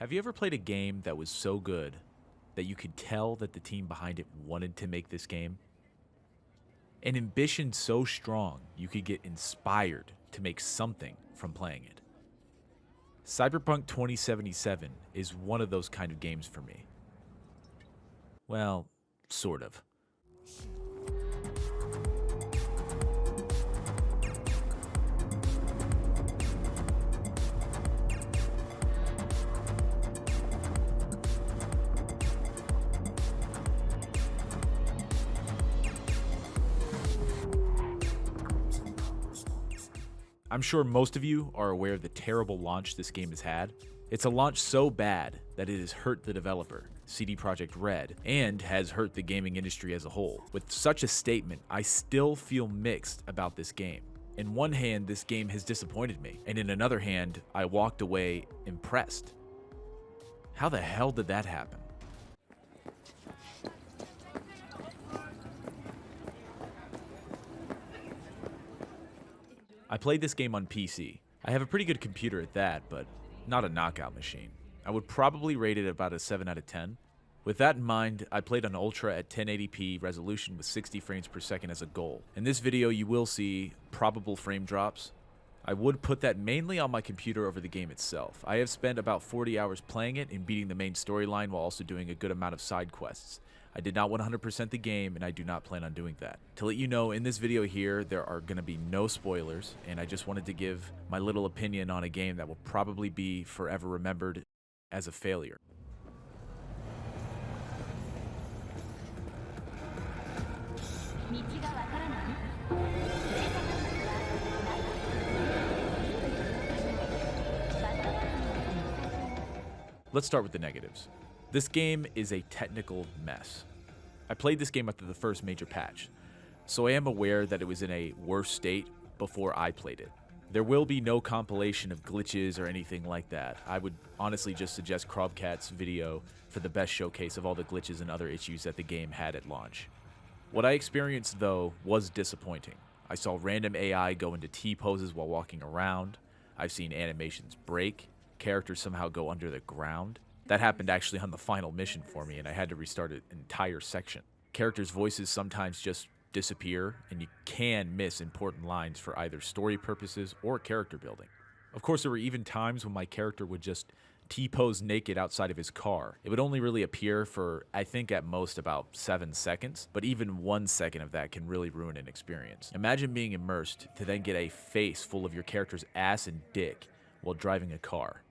Have you ever played a game that was so good that you could tell that the team behind it wanted to make this game? An ambition so strong you could get inspired to make something from playing it. Cyberpunk 2077 is one of those kind of games for me. Well, sort of. I'm sure most of you are aware of the terrible launch this game has had. It's a launch so bad that it has hurt the developer, CD Projekt Red, and has hurt the gaming industry as a whole. With such a statement, I still feel mixed about this game. In one hand, this game has disappointed me, and in another hand, I walked away impressed. How the hell did that happen? I played this game on PC. I have a pretty good computer at that, but not a knockout machine. I would probably rate it about a 7 out of 10. With that in mind, I played on Ultra at 1080p resolution with 60 frames per second as a goal. In this video, you will see probable frame drops. I would put that mainly on my computer over the game itself. I have spent about 40 hours playing it and beating the main storyline while also doing a good amount of side quests. I did not 100% the game, and I do not plan on doing that. To let you know, in this video here, there are going to be no spoilers, and I just wanted to give my little opinion on a game that will probably be forever remembered as a failure. Let's start with the negatives. This game is a technical mess. I played this game after the first major patch, so I am aware that it was in a worse state before I played it. There will be no compilation of glitches or anything like that. I would honestly just suggest Krobcat's video for the best showcase of all the glitches and other issues that the game had at launch. What I experienced, though, was disappointing. I saw random AI go into T-poses while walking around. I've seen animations break, characters somehow go under the ground. That happened actually on the final mission for me, and I had to restart an entire section. Characters' voices sometimes just disappear, and you can miss important lines for either story purposes or character building. Of course, there were even times when my character would just T-pose naked outside of his car. It would only really appear for, I think at most, about 7 seconds, but even 1 second of that can really ruin an experience. Imagine being immersed to then get a face full of your character's ass and dick while driving a car.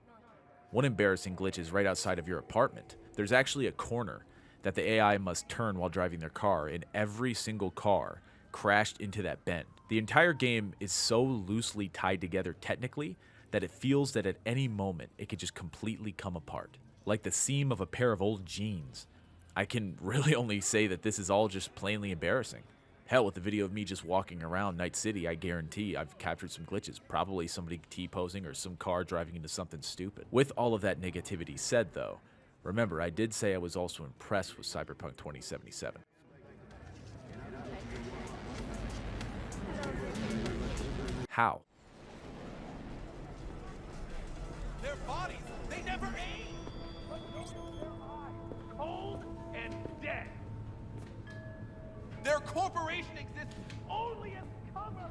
One embarrassing glitch is right outside of your apartment. There's actually a corner that the AI must turn while driving their car, and every single car crashed into that bend. The entire game is so loosely tied together technically that it feels that at any moment it could just completely come apart. Like the seam of a pair of old jeans. I can really only say that this is all just plainly embarrassing. Hell, with the video of me just walking around Night City, I guarantee I've captured some glitches. Probably somebody T-posing or some car driving into something stupid. With all of that negativity said, though, remember, I did say I was also impressed with Cyberpunk 2077. How? Their bodies, they never age! Cold and dead! Their corporation exists only as cover!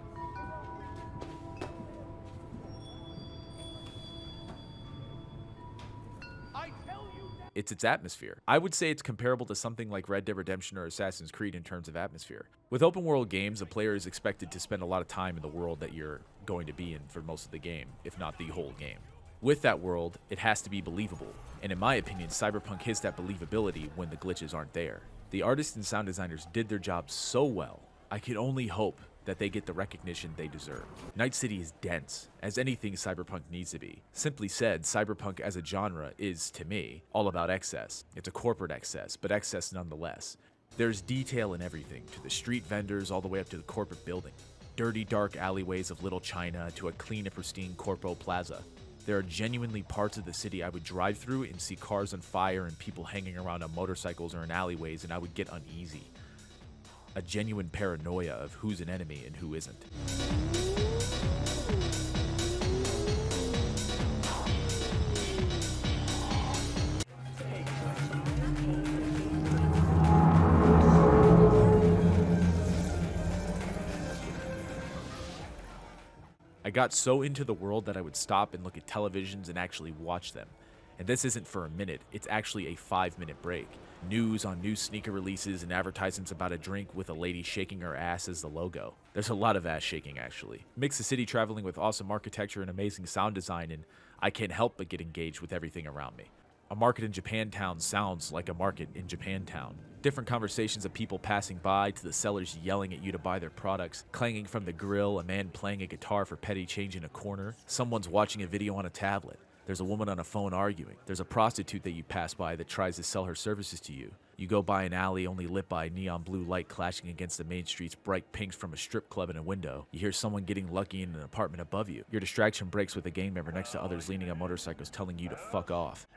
I tell you that— It's its atmosphere. I would say it's comparable to something like Red Dead Redemption or Assassin's Creed in terms of atmosphere. With open world games, a player is expected to spend a lot of time in the world that you're going to be in for most of the game, if not the whole game. With that world, it has to be believable, and in my opinion, Cyberpunk hits that believability when the glitches aren't there. The artists and sound designers did their job so well, I can only hope that they get the recognition they deserve. Night City is dense, as anything Cyberpunk needs to be. Simply said, Cyberpunk as a genre is, to me, all about excess. It's a corporate excess, but excess nonetheless. There's detail in everything, to the street vendors all the way up to the corporate building. Dirty, dark alleyways of Little China to a clean and pristine Corpo Plaza. There are genuinely parts of the city I would drive through and see cars on fire and people hanging around on motorcycles or in alleyways, and I would get uneasy. A genuine paranoia of who's an enemy and who isn't. I got so into the world that I would stop and look at televisions and actually watch them. And this isn't for a minute, it's actually a 5-minute break. News on new sneaker releases and advertisements about a drink with a lady shaking her ass as the logo. There's a lot of ass shaking, actually. Mix the city traveling with awesome architecture and amazing sound design, and I can't help but get engaged with everything around me. A market in Japantown sounds like a market in Japantown. Different conversations of people passing by to the sellers yelling at you to buy their products, clanging from the grill, a man playing a guitar for petty change in a corner, someone's watching a video on a tablet. There's a woman on a phone arguing. There's a prostitute that you pass by that tries to sell her services to you. You go by an alley only lit by neon blue light clashing against the main street's bright pinks from a strip club in a window. You hear someone getting lucky in an apartment above you. Your distraction breaks with a gang member next to others leaning on motorcycles telling you to fuck off.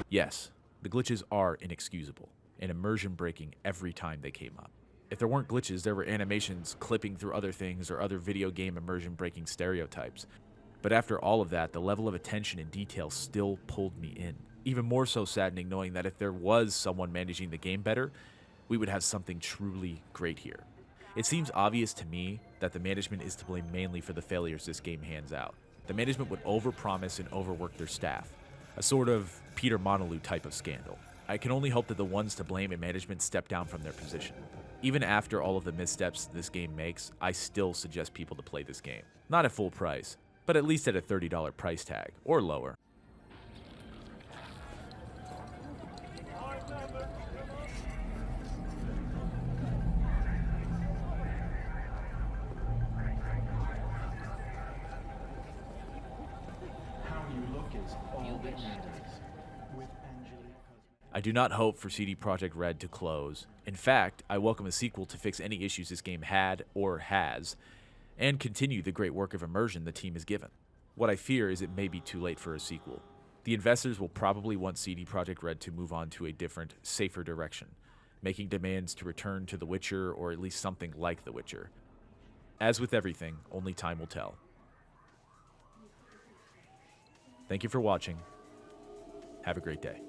Yes, the glitches are inexcusable and immersion breaking every time they came up. If there weren't glitches, there were animations clipping through other things or other video game immersion breaking stereotypes. But after all of that, the level of attention and detail still pulled me in. Even more so saddening knowing that if there was someone managing the game better, we would have something truly great here. It seems obvious to me that the management is to blame mainly for the failures this game hands out. The management would overpromise and overwork their staff. A sort of Peter Monalou type of scandal. I can only hope that the ones to blame in management step down from their position. Even after all of the missteps this game makes, I still suggest people to play this game. Not at full price, but at least at a $30 price tag, or lower. I do not hope for CD Projekt Red to close. In fact, I welcome a sequel to fix any issues this game had or has, and continue the great work of immersion the team has given. What I fear is it may be too late for a sequel. The investors will probably want CD Projekt Red to move on to a different, safer direction, making demands to return to The Witcher or at least something like The Witcher. As with everything, only time will tell. Thank you for watching. Have a great day.